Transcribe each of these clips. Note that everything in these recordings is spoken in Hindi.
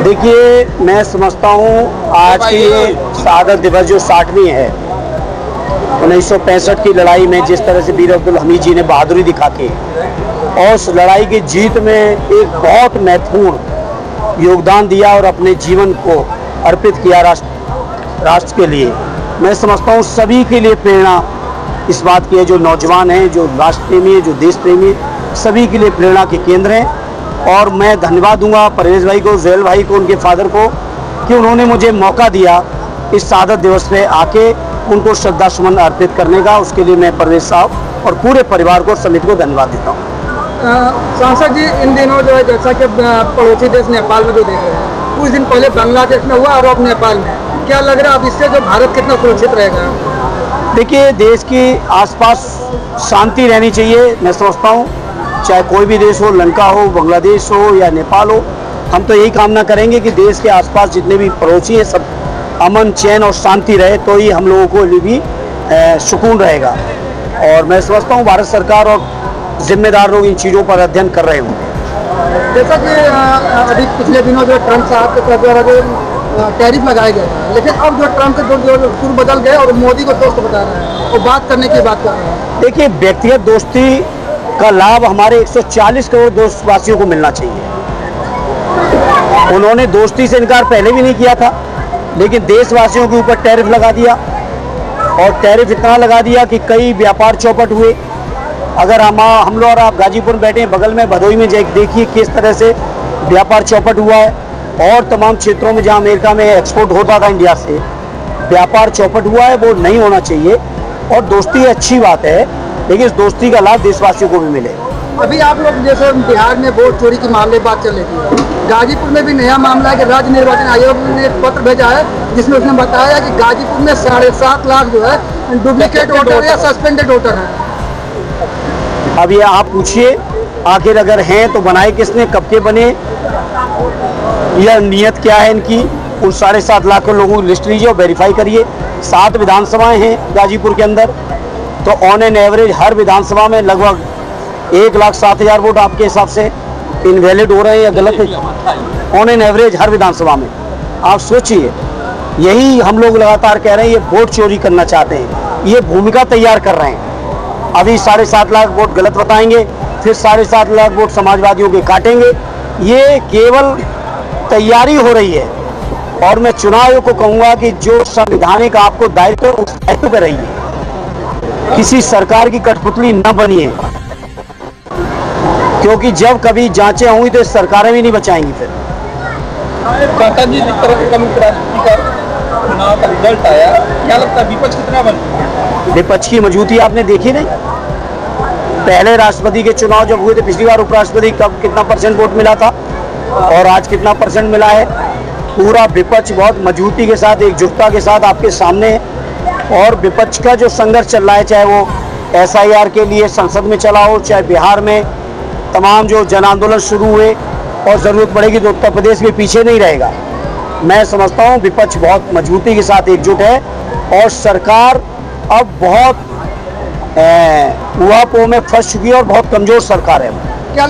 देखिए, मैं समझता हूँ आज की ये शहादत दिवस जो 60वीं है, 1965 की लड़ाई में जिस तरह से वीर अब्दुल हमीद जी ने बहादुरी दिखा के और उस लड़ाई की जीत में एक बहुत महत्वपूर्ण योगदान दिया और अपने जीवन को अर्पित किया राष्ट्र के लिए। मैं समझता हूँ सभी के लिए प्रेरणा इस बात की है, जो नौजवान हैं, जो राष्ट्र प्रेमी है, जो देश प्रेमी है, सभी के लिए प्रेरणा के केंद्र हैं। और मैं धन्यवाद दूंगा परवेज भाई को, ज़ोहेल भाई को, उनके फादर को कि उन्होंने मुझे मौका दिया इस शहादत दिवस पे आके उनको श्रद्धा सुमन अर्पित करने का। उसके लिए मैं परवेज साहब और पूरे परिवार को, समिति को धन्यवाद देता हूँ। सांसद जी, इन दिनों जो है जैसा कि पड़ोसी देश नेपाल में जो देख रहे हैं, कुछ दिन पहले बांग्लादेश में हुआ और अब नेपाल में, क्या लग रहा है अब इससे जो भारत कितना सुरक्षित रहेगा? देखिए, देश के आसपास शांति रहनी चाहिए। मैं समझता हूँ चाहे कोई भी देश हो, लंका हो, बांग्लादेश हो या नेपाल हो, हम तो यही कामना करेंगे कि देश के आसपास जितने भी पड़ोसी हैं सब अमन, चैन और शांति रहे, तो ही हम लोगों को भी सुकून रहेगा। और मैं समझता हूँ भारत सरकार और जिम्मेदार लोग इन चीज़ों पर अध्ययन कर रहे होंगे। जैसा कि अभी पिछले दिनों जो ट्रंप साहब के द्वारा जो टैरिफ लगाए गए हैं, लेकिन अब जो ट्रंप के जो सुर बदल गए और मोदी को दोस्त बता रहे हैं और बात करने की बात कर रहे हैं। देखिए, व्यक्तिगत दोस्ती का लाभ हमारे 140 करोड़ देशवासियों को मिलना चाहिए। उन्होंने दोस्ती से इनकार पहले भी नहीं किया था, लेकिन देशवासियों के ऊपर टैरिफ लगा दिया और टैरिफ इतना लगा दिया कि कई व्यापार चौपट हुए। अगर हम लोग और आप गाजीपुर में बैठे हैं, बगल में भदोई में देखिए किस तरह से व्यापार चौपट हुआ है। और तमाम क्षेत्रों में जहां अमेरिका में एक्सपोर्ट होता था इंडिया से, व्यापार चौपट हुआ है, वो नहीं होना चाहिए। और दोस्ती अच्छी बात है, लेकिन इस दोस्ती का लाभ देशवासियों को भी मिले। अभी आप लोग जैसे बिहार में वोट चोरी के मामले बात चल रही है, गाजीपुर में भी नया मामला है कि राज्य निर्वाचन आयोग ने एक पत्र भेजा है जिसमें उसने बताया कि गाजीपुर में 7.5 लाख जो है डुप्लीकेट वोटर या सस्पेंडेड वोटर है। अब ये आप पूछिए, आखिर अगर हैं तो बनाए किसने, कब के बने, यह नियत क्या है इनकी? उन 7.5 लाख लोगों की लिस्ट लीजिए और वेरीफाई करिए। 7 विधानसभाएं हैं गाजीपुर के अंदर, तो ऑन एन एवरेज हर विधानसभा में लगभग 1,07,000 वोट आपके हिसाब से इनवैलिड हो रहे हैं या गलत है? ऑन एन एवरेज हर विधानसभा में। आप सोचिए, यही हम लोग लगातार कह रहे हैं, ये वोट चोरी करना चाहते हैं, ये भूमिका तैयार कर रहे हैं। अभी 7.5 लाख वोट गलत बताएंगे, फिर 7.5 लाख वोट समाजवादियों के काटेंगे। ये केवल तैयारी हो रही है। और मैं चुनाव आयोग को कहूँगा कि जो संवैधानिक आपको दायित्व है, उस दायित्व पर रहिए, किसी सरकार की कठपुतली न बनिए, क्योंकि जब कभी जांचें होंगी तो सरकारें भी नहीं बचाएंगी। फिर जी, जिस तरह से राष्ट्रपति का चुनाव का रिजल्ट आया, क्या लगता है विपक्ष कितना बन? विपक्ष की मौजूदगी आपने देखी नहीं? पहले राष्ट्रपति के चुनाव जब हुए थे पिछली बार, उपराष्ट्रपति कब कितना % वोट मिला था और आज कितना % मिला है? पूरा विपक्ष बहुत मजबूती के साथ, एकजुटता के साथ आपके सामने है। और विपक्ष का जो संघर्ष चल रहा है, चाहे वो SIR के लिए संसद में चला हो, चाहे बिहार में तमाम जो जन आंदोलन शुरू हुए, और ज़रूरत पड़ेगी तो उत्तर प्रदेश में पीछे नहीं रहेगा। मैं समझता हूँ विपक्ष बहुत मजबूती के साथ एकजुट है और सरकार अब बहुत उहापोह में फंस चुकी है और बहुत कमज़ोर सरकार है।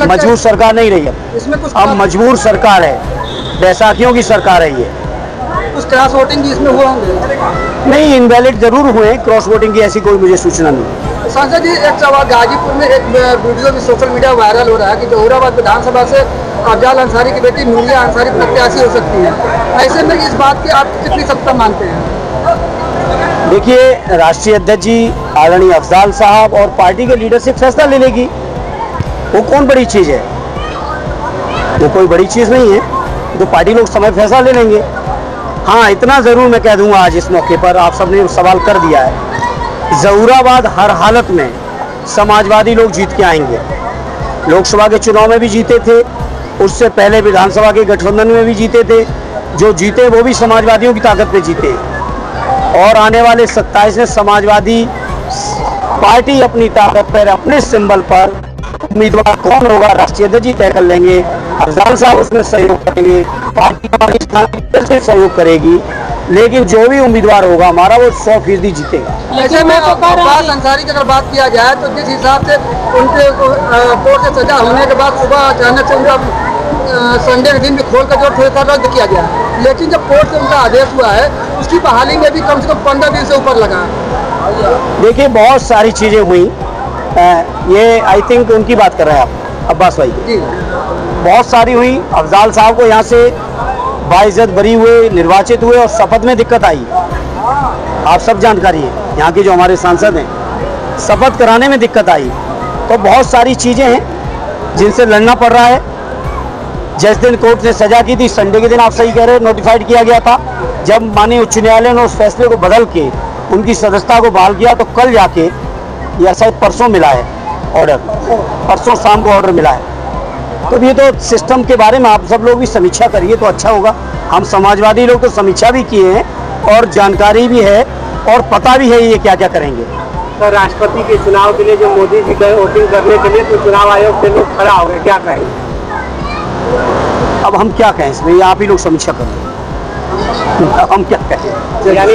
मजबूत सरकार नहीं रही अब मजबूर सरकार है, बैसाखियों की सरकार है ये। कुछ क्रॉस वोटिंग भी इसमें हुआ होंगे? नहीं, इनवैलिड जरूर हुए, क्रॉस वोटिंग की ऐसी कोई मुझे सूचना नहीं। सांसद जी, एक सवाल, गाजीपुर में एक वीडियो भी सोशल मीडिया वायरल हो रहा है कि जहुराबाद विधानसभा से अफजाल अंसारी की बेटी नूरिया अंसारी प्रत्याशी हो सकती है। ऐसे में इस बात की आप कितनी सत्ता मानते हैं? देखिए, राष्ट्रीय अध्यक्ष जी आदरणीय अफजाल साहब और पार्टी के लीडरशिप फैसला ले लेगी। वो कौन बड़ी चीज़ है? वो कोई बड़ी चीज़ नहीं है, तो पार्टी लोग समय फैसला ले लेंगे। हाँ, इतना ज़रूर मैं कह दूंगा आज इस मौके पर, आप सबने सवाल कर दिया है, जहुराबाद हर हालत में समाजवादी लोग जीत के आएंगे। लोकसभा के चुनाव में भी जीते थे, उससे पहले विधानसभा के गठबंधन में भी जीते थे। जो जीते वो भी समाजवादियों की ताकत पे जीते। और आने वाले 27 में समाजवादी पार्टी अपनी ताकत पर, अपने सिंबल पर उम्मीदवार कौन होगा राष्ट्रीय अध्यक्ष जी तय कर लेंगे। अफजाल साहब उसमें सहयोग करेंगे, पार्टी हमारी स्थानीय सहयोग करेगी, लेकिन जो भी उम्मीदवार होगा हमारा, वो 100% जीतेगा। ऐसे में अब्बास अंसारी की अगर बात किया जाए तो जिस हिसाब से उनके कोर्ट से सजा होने के बाद सुबह अचानक से उनका संडे के दिन भी खोल कर जो थोड़ा सा रद्द किया गया, लेकिन जब कोर्ट से उनका आदेश हुआ है उसकी बहाली में भी कम से कम 15 दिन से ऊपर लगा। देखिए बहुत सारी चीज़ें हुई, ये आई थिंक उनकी बात कर रहे हैं आप, अब्बास भाई, जी बहुत सारी हुई। अफजाल साहब को यहाँ से बाइज्जत बरी हुए, निर्वाचित हुए और शपथ में दिक्कत आई, आप सब जानकारी है, यहाँ के जो हमारे सांसद हैं, शपथ कराने में दिक्कत आई। तो बहुत सारी चीज़ें हैं जिनसे लड़ना पड़ रहा है। जिस दिन कोर्ट ने सजा की थी, संडे के दिन आप सही कह रहे हैं, नोटिफाइड किया गया था। जब माननीय उच्च न्यायालय ने उस फैसले को बदल के उनकी सदस्यता को बहाल किया, तो कल जाके या शायद परसों मिला है ऑर्डर, परसों शाम को ऑर्डर मिला है। तो ये तो सिस्टम के बारे में आप सब लोग भी समीक्षा करिए तो अच्छा होगा। हम समाजवादी लोग तो समीक्षा भी किए हैं और जानकारी भी है और पता भी है ये क्या क्या करेंगे। सर, राष्ट्रपति के चुनाव के लिए जो मोदी जी का वोटिंग करने के लिए तो चुनाव आयोग के लोग खड़ा हो गए, क्या कहेंगे? अब हम क्या कहें इसमें, ये आप ही लोग समीक्षा करें, हम क्या कहें। यानी